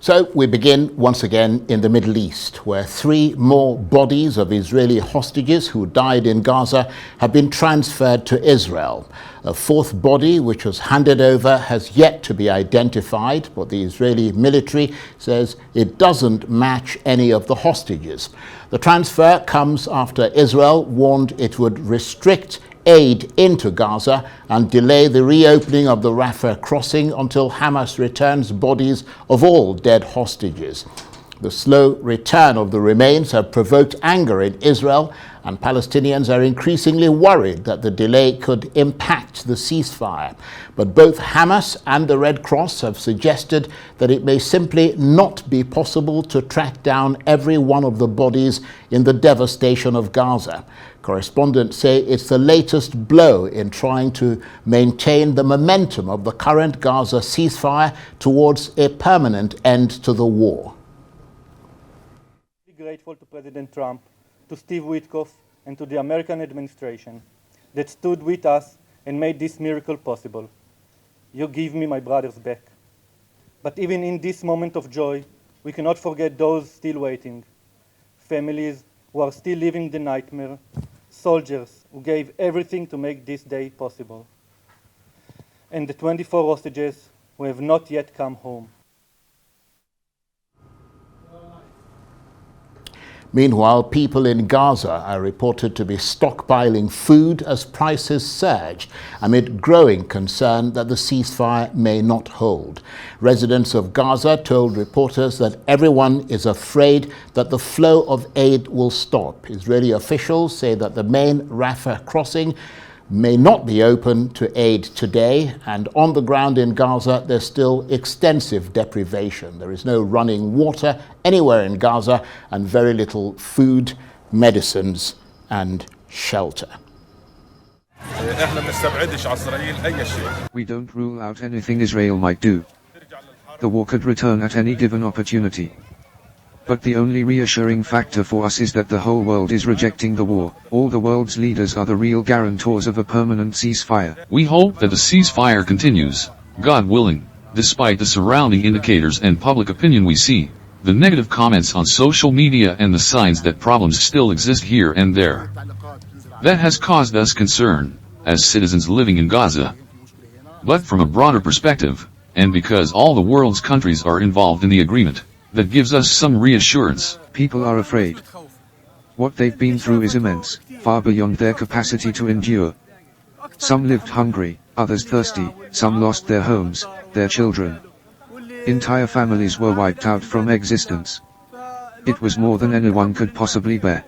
So we begin once again in the Middle East, where 3 more bodies of Israeli hostages who died in Gaza have been transferred to Israel. A 4th body, which was handed over, has yet to be identified, but the Israeli military says it doesn't match any of the hostages. The transfer comes after Israel warned it would restrict aid into Gaza and delay the reopening of the Rafah crossing until Hamas returns bodies of all dead hostages. The slow return of the remains have provoked anger in Israel, and Palestinians are increasingly worried that the delay could impact the ceasefire. But both Hamas and the Red Cross have suggested that it may simply not be possible to track down every one of the bodies in the devastation of Gaza. Correspondents say it's the latest blow in trying to maintain the momentum of the current Gaza ceasefire towards a permanent end to the war. Grateful to President Trump, to Steve Witkoff, and to the American administration that stood with us and made this miracle possible. You give me my brothers back. But even in this moment of joy, we cannot forget those still waiting. Families who are still living the nightmare. Soldiers who gave everything to make this day possible. And the 24 hostages who have not yet come home. Meanwhile, people in Gaza are reported to be stockpiling food as prices surge amid growing concern that the ceasefire may not hold. Residents of Gaza told reporters that everyone is afraid that the flow of aid will stop. Israeli officials say that the main Rafah crossing may not be open to aid today, and on the ground in Gaza there's still extensive deprivation. There is no running water anywhere in Gaza and very little food, medicines and shelter. We don't rule out anything Israel might do. The war could return at any given opportunity. But the only reassuring factor for us is that the whole world is rejecting the war. All the world's leaders are the real guarantors of a permanent ceasefire. We hope that the ceasefire continues, God willing, despite the surrounding indicators and public opinion we see, the negative comments on social media and the signs that problems still exist here and there. That has caused us concern, as citizens living in Gaza. But from a broader perspective, and because all the world's countries are involved in the agreement, that gives us some reassurance. People are afraid. What they've been through is immense, far beyond their capacity to endure. Some lived hungry, others thirsty, some lost their homes, their children. Entire families were wiped out from existence. It was more than anyone could possibly bear.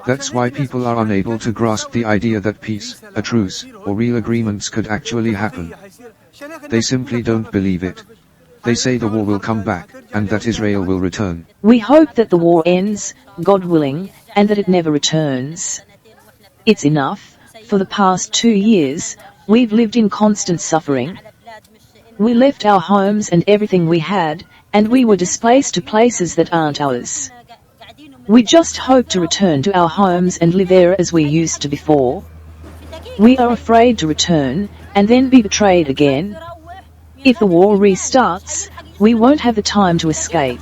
That's why people are unable to grasp the idea that peace, a truce, or real agreements could actually happen. They simply don't believe it. They say the war will come back, and that Israel will return. We hope that the war ends, God willing, and that it never returns. It's enough. For the past 2 years, we've lived in constant suffering. We left our homes and everything we had, and we were displaced to places that aren't ours. We just hope to return to our homes and live there as we used to before. We are afraid to return, and then be betrayed again. If the war restarts, we won't have the time to escape.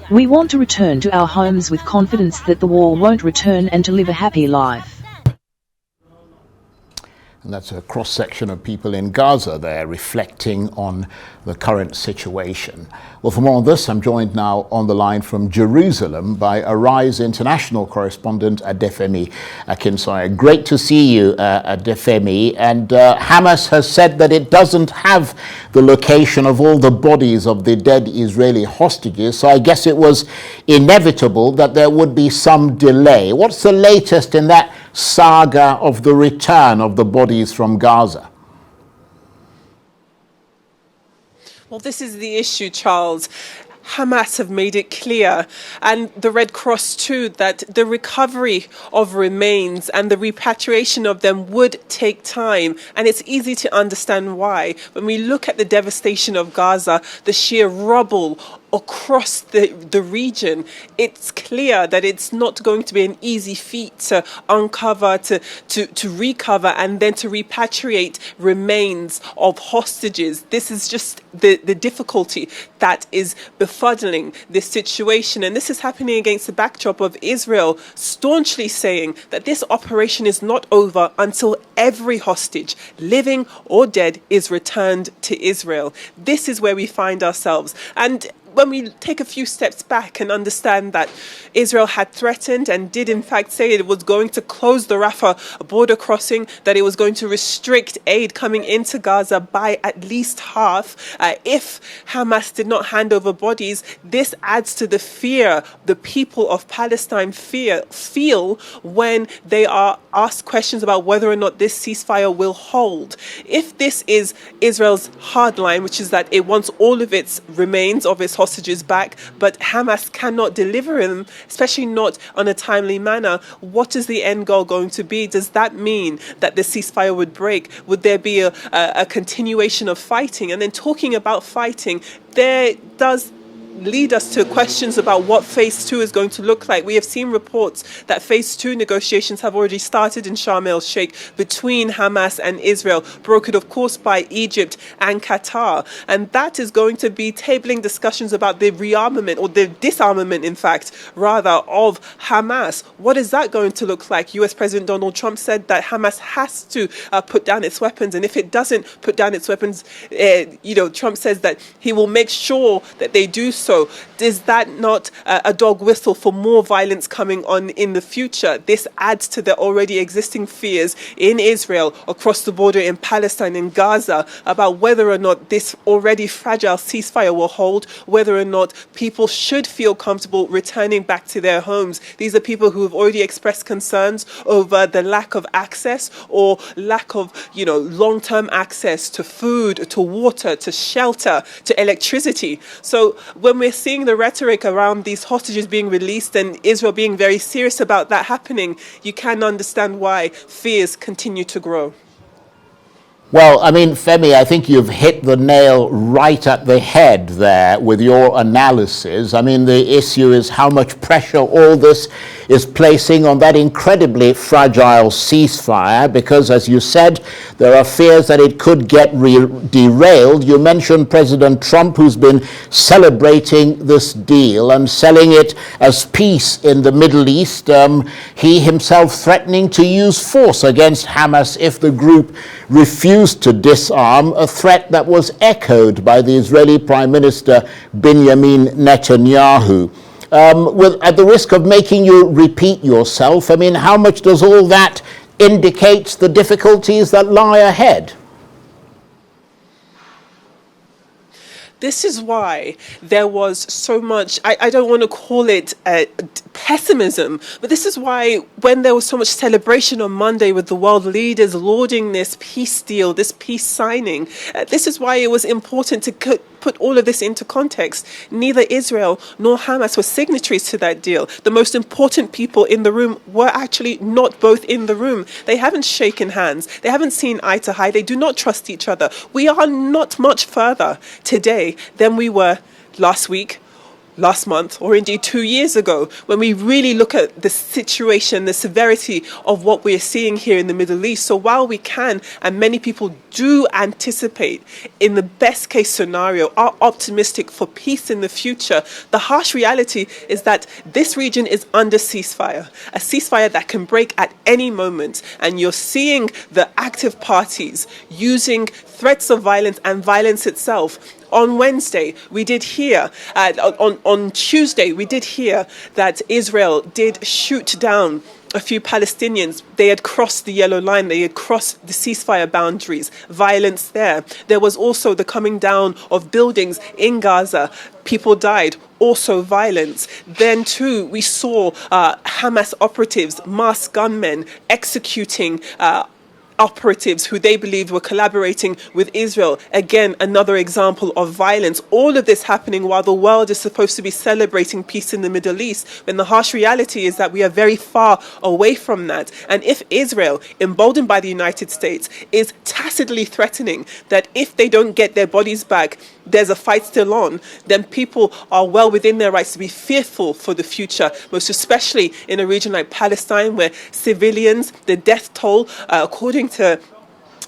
We want to return to our homes with confidence that the war won't return and to live a happy life. And that's a cross-section of people in Gaza there reflecting on the current situation. Well, for more on this, I'm joined now on the line from Jerusalem by Arise International correspondent Adefemi Akinsoye. Great to see you, Adefemi. And Hamas has said that it doesn't have the location of all the bodies of the dead Israeli hostages, so I guess it was inevitable that there would be some delay. What's the latest in that saga of the return of the bodies from Gaza? Well, this is the issue, Charles. Hamas have made it clear, and the Red Cross too, that the recovery of remains and the repatriation of them would take time. And it's easy to understand why. When we look at the devastation of Gaza, the sheer rubble across the region, it's clear that it's not going to be an easy feat to uncover, to recover, and then to repatriate remains of hostages. This is just the difficulty that is befuddling this situation. And this is happening against the backdrop of Israel staunchly saying that this operation is not over until every hostage, living or dead, is returned to Israel. This is where we find ourselves. And when we take a few steps back and understand that Israel had threatened and did in fact say it was going to close the Rafah border crossing, that it was going to restrict aid coming into Gaza by at least half, if Hamas did not hand over bodies, this adds to the fear the people of Palestine feel when they are asked questions about whether or not this ceasefire will hold. If this is Israel's hard line, which is that it wants all of its remains of its hostages back, but Hamas cannot deliver them, especially not on a timely manner, what is the end goal going to be? Does that mean that the ceasefire would break? Would there be a continuation of fighting? And then talking about fighting, there does lead us to questions about what phase 2 is going to look like. We have seen reports that phase 2 negotiations have already started in Sharm el-Sheikh between Hamas and Israel, brokered of course by Egypt and Qatar, and that is going to be tabling discussions about the rearmament, or the disarmament in fact rather, of Hamas. What is that going to look like? US President Donald Trump said that Hamas has to put down its weapons, and if it doesn't put down its weapons, Trump says that he will make sure that they do so. Is that not a dog whistle for more violence coming on in the future? This adds to the already existing fears in Israel, across the border in Palestine, in Gaza, about whether or not this already fragile ceasefire will hold, whether or not people should feel comfortable returning back to their homes. These are people who have already expressed concerns over the lack of access, or lack of, long-term access to food, to water, to shelter, to electricity. So when we're seeing the rhetoric around these hostages being released and Israel being very serious about that happening, you can understand why fears continue to grow. Well, Femi, I think you've hit the nail right at the head there with your analysis. The issue is how much pressure all this is placing on that incredibly fragile ceasefire, because, as you said, there are fears that it could get derailed. You mentioned President Trump, who's been celebrating this deal and selling it as peace in the Middle East. He himself threatening to use force against Hamas if the group refused to disarm, a threat that was echoed by the Israeli Prime Minister Benjamin Netanyahu. At the risk of making you repeat yourself, how much does all that indicate the difficulties that lie ahead? This is why there was so much, I don't want to call it pessimism, but this is why when there was so much celebration on Monday with the world leaders lauding this peace deal, this peace signing, this is why it was important to put all of this into context. Neither Israel nor Hamas were signatories to that deal. The most important people in the room were actually not both in the room. They haven't shaken hands. They haven't seen eye to eye. They do not trust each other. We are not much further today than we were last week, last month, or indeed 2 years ago, when we really look at the situation, the severity of what we're seeing here in the Middle East. So while we can, and many people do anticipate, in the best case scenario, are optimistic for peace in the future, the harsh reality is that this region is under ceasefire, a ceasefire that can break at any moment. And you're seeing the active parties using threats of violence and violence itself. On Wednesday, we did hear, on Tuesday, we did hear that Israel did shoot down a few Palestinians. They had crossed the yellow line. They had crossed the ceasefire boundaries. Violence there. There was also the coming down of buildings in Gaza. People died. Also violence. Then too, we saw Hamas operatives, masked gunmen, executing operatives who they believed were collaborating with Israel. Again, another example of violence. All of this happening while the world is supposed to be celebrating peace in the Middle East, when the harsh reality is that we are very far away from that. And if Israel, emboldened by the United States, is tacitly threatening that if they don't get their bodies back, there's a fight still on, then people are well within their rights to be fearful for the future, most especially in a region like Palestine, where civilians, the death toll, according to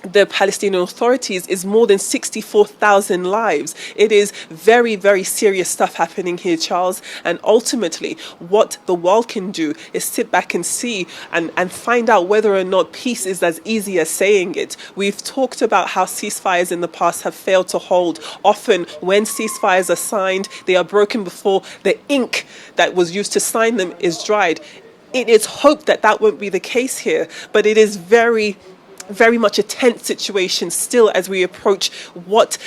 the Palestinian authorities, is more than 64,000 lives. It is very, very serious stuff happening here, Charles. And ultimately, what the world can do is sit back and see and find out whether or not peace is as easy as saying it. We've talked about how ceasefires in the past have failed to hold. Often, when ceasefires are signed, they are broken before the ink that was used to sign them is dried. It is hoped that that won't be the case here, but it is very much a tense situation still as we approach what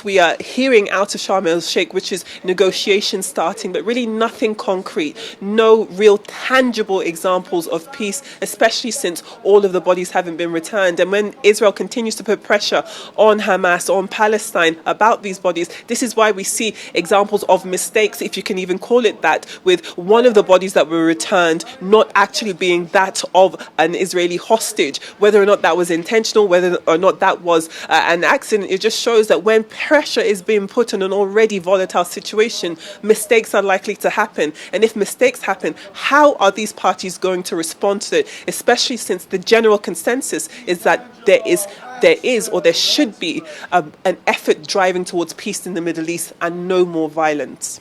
we are hearing out of Sharm el-Sheikh, which is negotiations starting, but really nothing concrete, no real tangible examples of peace, especially since all of the bodies haven't been returned. And when Israel continues to put pressure on Hamas, on Palestine about these bodies, this is why we see examples of mistakes, if you can even call it that, with one of the bodies that were returned not actually being that of an Israeli hostage. Whether or not that was intentional, whether or not that was an accident, it just shows that when pressure is being put on an already volatile situation, mistakes are likely to happen. And if mistakes happen, how are these parties going to respond to it? Especially since the general consensus is that there is or there should be an effort driving towards peace in the Middle East and no more violence.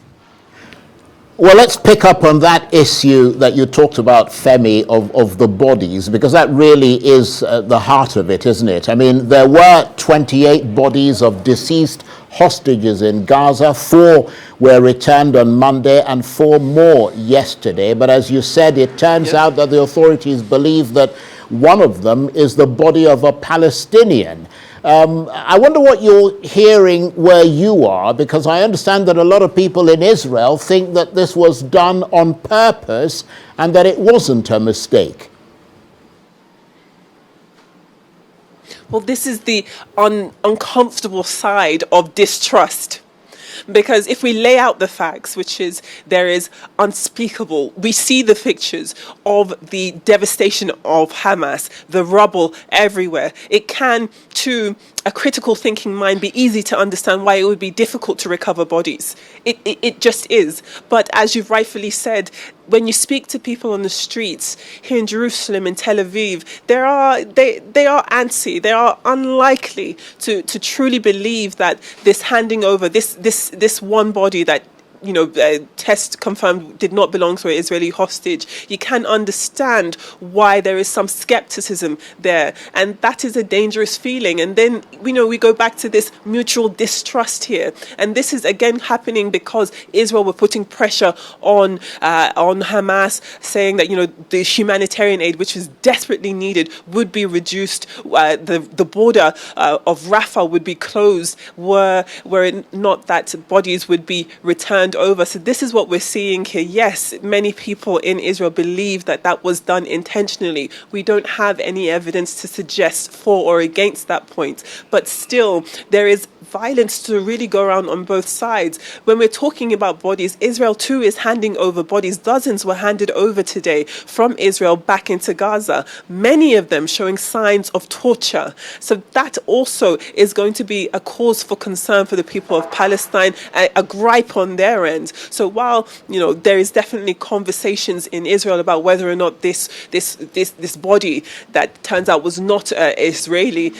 Well, let's pick up on that issue that you talked about, Femi, of the bodies, because that really is the heart of it, isn't it? I mean, there were 28 bodies of deceased hostages in Gaza. 4 were returned on Monday and 4 more yesterday. But as you said, it turns out that the authorities believe that one of them is the body of a Palestinian. I wonder what you're hearing where you are, because I understand that a lot of people in Israel think that this was done on purpose and that it wasn't a mistake. Well, this is the uncomfortable side of distrust. Because if we lay out the facts, which is there is unspeakable, we see the pictures of the devastation of Hamas, the rubble everywhere. It can, to a critical thinking mind, be easy to understand why it would be difficult to recover bodies. It just is. But as you've rightfully said, when you speak to people on the streets here in Jerusalem, in Tel Aviv, they are antsy. They are unlikely to truly believe that this handing over, this one body that test confirmed did not belong to an Israeli hostage. You can understand why there is some skepticism there, and that is a dangerous feeling. And then we go back to this mutual distrust here, and this is again happening because Israel were putting pressure on Hamas, saying that the humanitarian aid, which is desperately needed, would be reduced. The border of Rafah would be closed, were it not that bodies would be returned over. So this is what we're seeing here. Yes, many people in Israel believe that was done intentionally. We don't have any evidence to suggest for or against that point, but still there is violence to really go around on both sides. When we're talking about bodies, Israel too is handing over bodies. Dozens were handed over today from Israel back into Gaza, many of them showing signs of torture. So that also is going to be a cause for concern for the people of Palestine, a gripe on their end. So while there is definitely conversations in Israel about whether or not this body that turns out was not Israeli,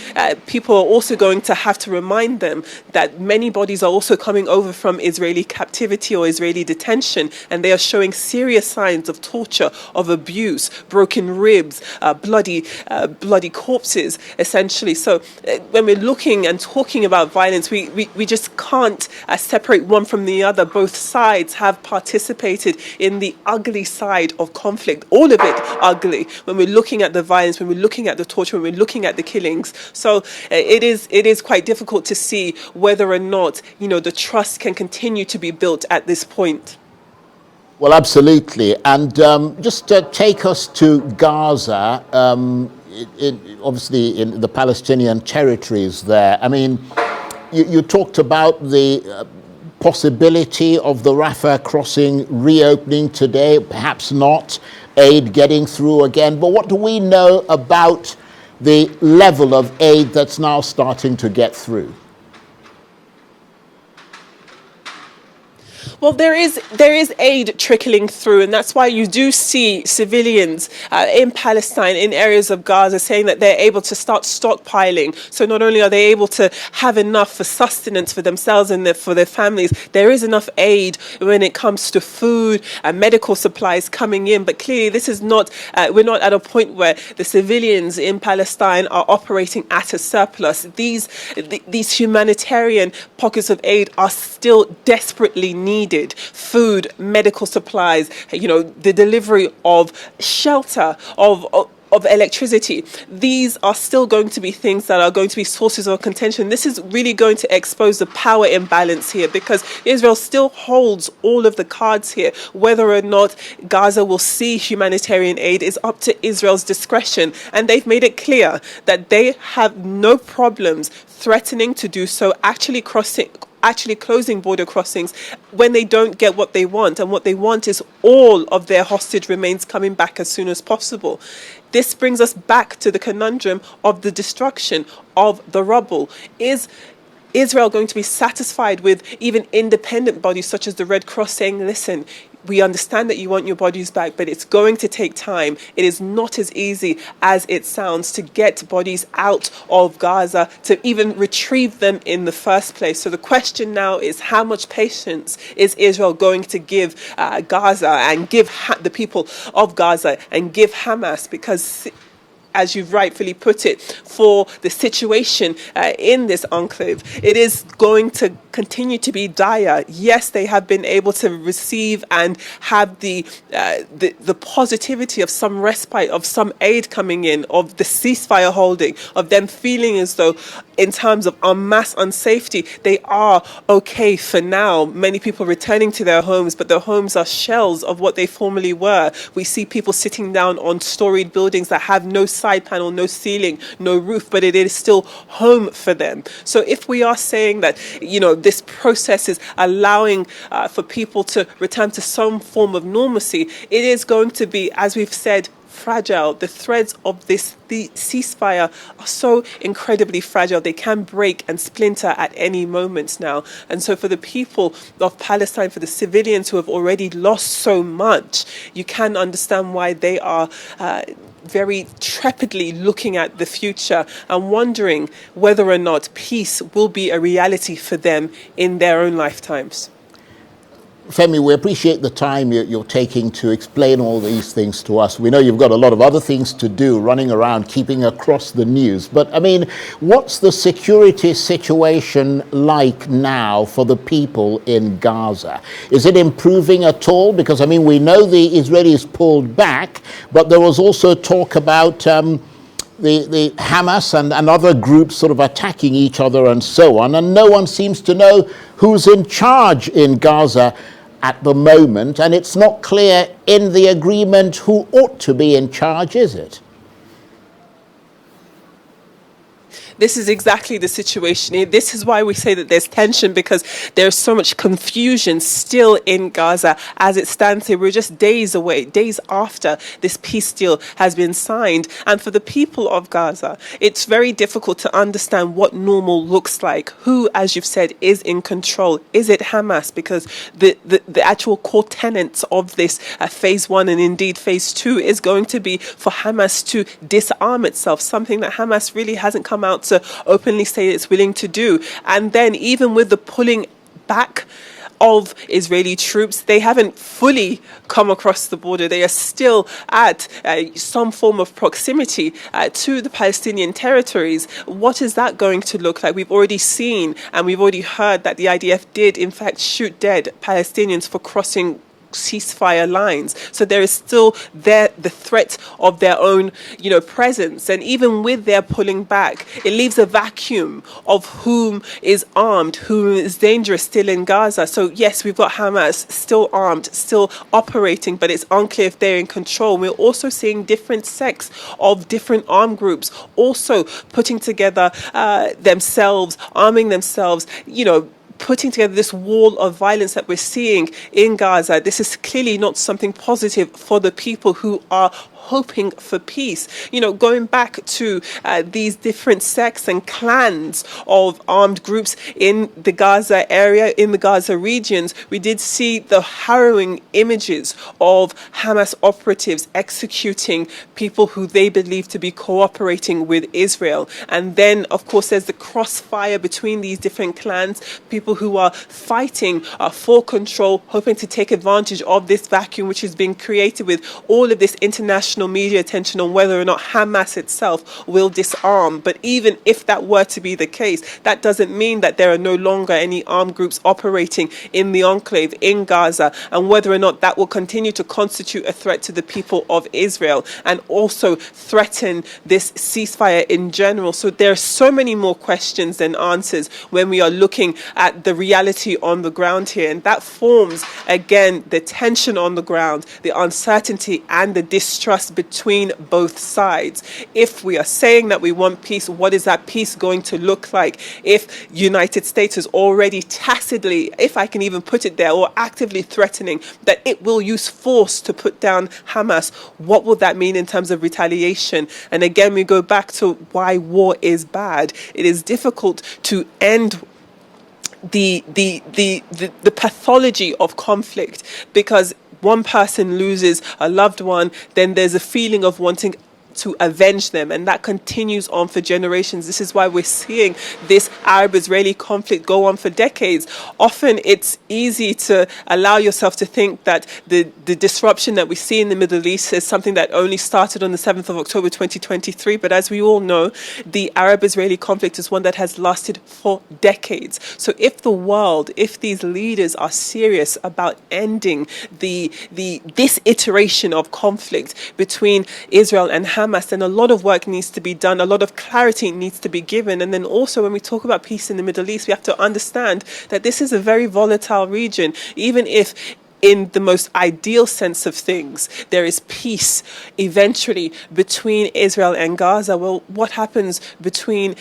people are also going to have to remind them that many bodies are also coming over from Israeli captivity or Israeli detention, and they are showing serious signs of torture, of abuse, broken ribs, bloody corpses, essentially. So when we're looking and talking about violence, we just can't separate one from the other. Both sides have participated in the ugly side of conflict, all of it ugly, when we're looking at the violence, when we're looking at the torture, when we're looking at the killings. So it is quite difficult to see whether or not the trust can continue to be built at this point. Well, absolutely. And just to take us to Gaza, obviously in the Palestinian territories there. I mean, you talked about the possibility of the Rafah crossing reopening today, perhaps not, aid getting through again. But what do we know about the level of aid that's now starting to get through? Well, there is aid trickling through, and that's why you do see civilians in Palestine, in areas of Gaza, saying that they're able to start stockpiling. So not only are they able to have enough for sustenance for themselves and for their families, there is enough aid when it comes to food and medical supplies coming in. But clearly, this is not. We're not at a point where the civilians in Palestine are operating at a surplus. These humanitarian pockets of aid are still desperately needed. Food, medical supplies, the delivery of shelter, of electricity. These are still going to be things that are going to be sources of contention. This is really going to expose the power imbalance here, because Israel still holds all of the cards here. Whether or not Gaza will see humanitarian aid is up to Israel's discretion, and they've made it clear that they have no problems threatening to do so, actually closing border crossings when they don't get what they want. And what they want is all of their hostage remains coming back as soon as possible. This brings us back to the conundrum of the destruction of the rubble. Is Israel going to be satisfied with even independent bodies such as the Red Cross saying, listen, we understand that you want your bodies back, but it's going to take time. It is not as easy as it sounds to get bodies out of Gaza, to even retrieve them in the first place. So the question now is, how much patience is Israel going to give Gaza and give the people of Gaza and give Hamas? Because, as you've rightfully put it, for the situation in this enclave, it is going to continue to be dire. Yes, they have been able to receive and have the positivity of some respite, of some aid coming in, of the ceasefire holding, of them feeling as though, in terms of en masse unsafety, they are okay for now. Many people returning to their homes, but their homes are shells of what they formerly were. We see people sitting down on storied buildings that have no side panel, no ceiling, no roof, but it is still home for them. So if we are saying that, this process is allowing for people to return to some form of normalcy, it is going to be, as we've said, fragile. The threads of the ceasefire are so incredibly fragile. They can break and splinter at any moment now. And so for the people of Palestine, for the civilians who have already lost so much, you can understand why they are very trepidly looking at the future and wondering whether or not peace will be a reality for them in their own lifetimes. Femi, we appreciate the time you're taking to explain all these things to us. We know you've got a lot of other things to do, running around, keeping across the news. But, I mean, what's the security situation like now for the people in Gaza? Is it improving at all? Because, I mean, we know the Israelis pulled back, but there was also talk about the Hamas and other groups sort of attacking each other and so on. And no one seems to know who's in charge in Gaza at the moment, and it's not clear in the agreement who ought to be in charge, is it? This is exactly the situation. This is why we say that there's tension, because there's so much confusion still in Gaza as it stands here. We're just days away, days after this peace deal has been signed. And for the people of Gaza, it's very difficult to understand what normal looks like. Who, as you've said, is in control? Is it Hamas? Because the actual core tenets of this phase one and indeed phase two is going to be for Hamas to disarm itself, something that Hamas really hasn't come out to openly say it's willing to do. And then even with the pulling back of Israeli troops, they haven't fully come across the border. They are still at some form of proximity to the Palestinian territories. What is that going to look like? We've already seen and we've already heard that the IDF did in fact shoot dead Palestinians for crossing ceasefire lines. So there is still the threat of their own, presence. And even with their pulling back, it leaves a vacuum of whom is armed, who is dangerous still in Gaza. So yes, we've got Hamas still armed, still operating, but it's unclear if they're in control. We're also seeing different sects of different armed groups also putting together themselves, arming themselves, putting together this wall of violence that we're seeing in Gaza. This is clearly not something positive for the people who are hoping for peace. Going back to these different sects and clans of armed groups in the Gaza area, in the Gaza regions, we did see the harrowing images of Hamas operatives executing people who they believe to be cooperating with Israel. And then, of course, there's the crossfire between these different clans, people who are fighting for control, hoping to take advantage of this vacuum which is being created with all of this international media attention on whether or not Hamas itself will disarm. But even if that were to be the case, that doesn't mean that there are no longer any armed groups operating in the enclave in Gaza, and whether or not that will continue to constitute a threat to the people of Israel and also threaten this ceasefire in general. So there are so many more questions than answers when we are looking at the reality on the ground here, and that forms again the tension on the ground, the uncertainty and the distrust between both sides. If we are saying that we want peace, what is that peace going to look like? If United States is already tacitly, if I can even put it there, or actively threatening that it will use force to put down Hamas, what will that mean in terms of retaliation? And again, we go back to why war is bad. It is difficult to end the pathology of conflict, because one person loses a loved one, then there's a feeling of wanting to avenge them, and that continues on for generations. This is why we're seeing this Arab-Israeli conflict go on for decades. Often it's easy to allow yourself to think that the disruption that we see in the Middle East is something that only started on the 7th of October 2023, but as we all know, the Arab-Israeli conflict is one that has lasted for decades. So if the world, if these leaders are serious about ending this iteration of conflict between Israel and Hamas, then a lot of work needs to be done, a lot of clarity needs to be given. And then also when we talk about peace in the Middle East, we have to understand that this is a very volatile region. Even if in the most ideal sense of things, there is peace eventually between Israel and Gaza, well, what happens between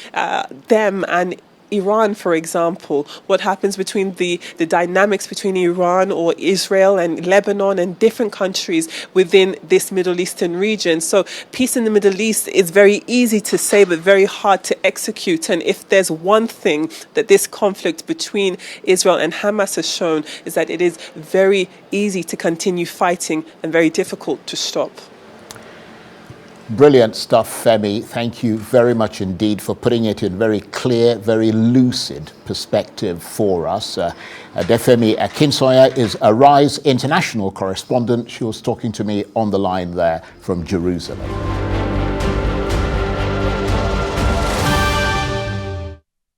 them and Iran, for example? What happens between the dynamics between Iran or Israel and Lebanon and different countries within this Middle Eastern region? So peace in the Middle East is very easy to say, but very hard to execute. And if there's one thing that this conflict between Israel and Hamas has shown, is that it is very easy to continue fighting and very difficult to stop. Brilliant stuff, Femi. Thank you very much indeed for putting it in very clear, very lucid perspective for us. Defemi Akinsoya is Arise international correspondent. She was talking to me on the line there from Jerusalem.